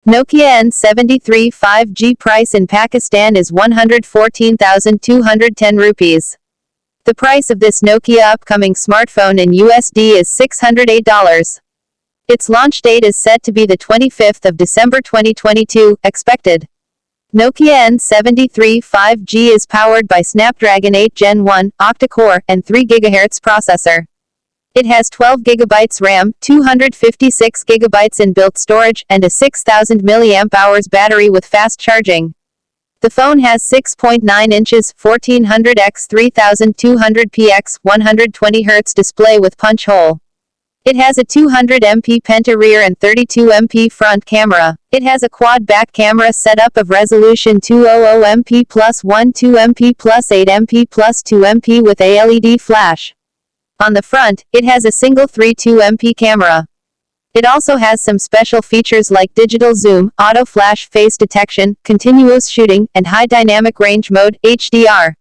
Nokia N73 5G price in Pakistan is 114,210 rupees. The price of this Nokia upcoming smartphone in USD is $608. Its launch date is set to be the 25th of December 2022, expected. Nokia N73 5G is powered by Snapdragon 8 Gen 1, octa-core, and 3 GHz processor. It has 12 GB RAM, 256 GB inbuilt storage, and a 6,000 mAh battery with fast charging. The phone has 6.9 inches, 1400 x 3200 px, 120 Hz display with punch hole. It has a 200 MP penta rear and 32 MP front camera. It has a quad back camera setup of resolution 200 MP plus 12 MP plus 8 MP plus 2 MP with a LED flash. On the front, it has a single 32 MP camera. It also has some special features like digital zoom, auto flash face detection, continuous shooting, and high dynamic range mode, HDR.